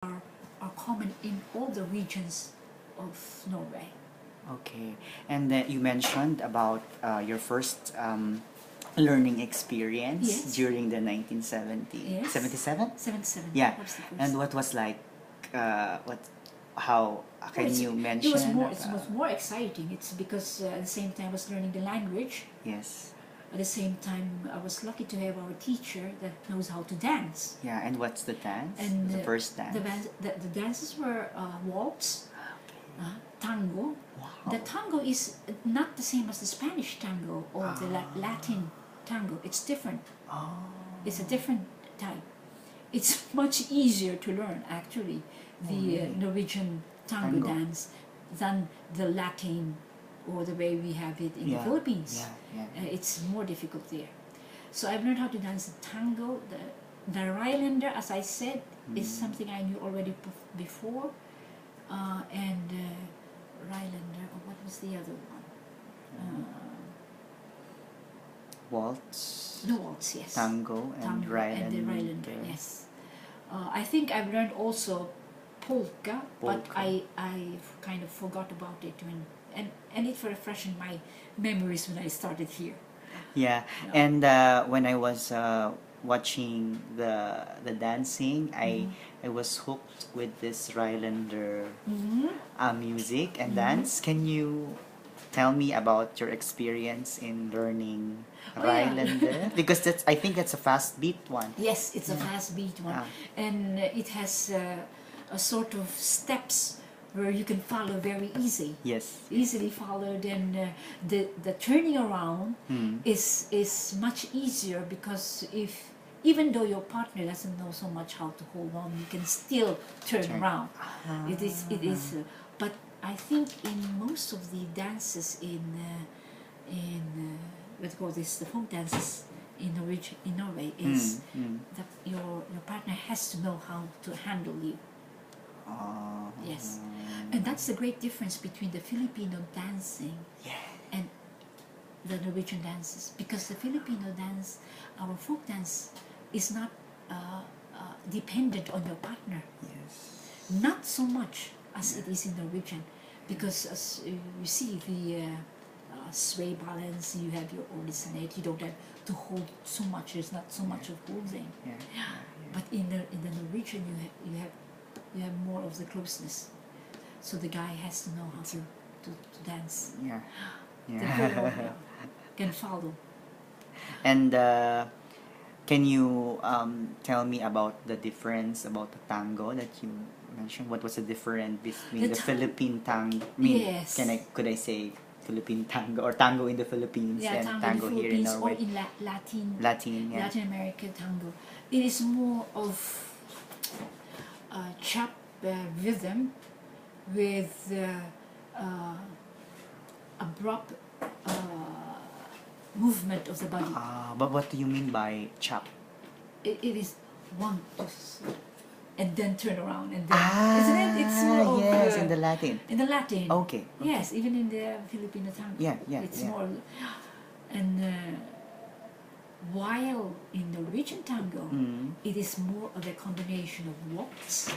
are common in all the regions of Norway. Okay, and then you mentioned about your first learning experience Yes. during the 1970, Yes. 77? 77. Yeah, was the first. and what was like, how can you mention? It was more exciting. It's because at the same time I was learning the language. Yes. At the same time, I was lucky to have our teacher that knows how to dance. Yeah, and what's the dance? And the first dance? The dances were waltz, Okay. tango. Wow. The tango is not the same as the Spanish tango or the Latin tango. It's different. Oh. It's a different type. It's much easier to learn, actually, the really? Norwegian tango dance than the Latin or the way we have it in the Philippines. It's more difficult there. So I've learned how to dance the tango. The Rylander, as I said, is something I knew already before. And Rylander, or what was the other one? Waltz. The waltz, yes. Tango and Rylander. And the Rylander, yes. I think I've learned also polka, but I kind of forgot about it and it freshened my memories when I started here. Yeah, and when I was watching the dancing, I was hooked with this Rylander music and dance. Can you tell me about your experience in learning Rylander? Because I think that's a fast beat one. Yes, it's a fast beat one, and it has a sort of steps where you can follow very easily followed, and the turning around is much easier, because even though your partner doesn't know so much how to hold on, you can still turn around. It is but I think in most of the dances in what call this, the folk dances in Norway is that your partner has to know how to handle you. Yes, and that's the great difference between the Filipino dancing and the Norwegian dances, because the Filipino dance, our folk dance, is not dependent on your partner. Yes. Not so much as it is in Norwegian, because as you see the sway balance, you have your ordisanate, you don't have to hold so much. There's not so much of holding. But in the Norwegian, you have more of the closeness, so the guy has to know how to dance. The girl can follow. And can you tell me about the difference about the tango that you mentioned? What was the difference between the Philippine tango? Yes. Could I say Philippine tango or tango in the Philippines and tango in the here in Philippines, Norway? or in Latin Latin American tango. It is more of chop rhythm with abrupt movement of the body. But what do you mean by chop? It is 1, 2, 3, and then turn around, and then isn't it? It's more of in the Latin. In the Latin. Okay. Yes, even in the Filipino tango. It's more, and while in Norwegian tango, it is more of a combination of waltz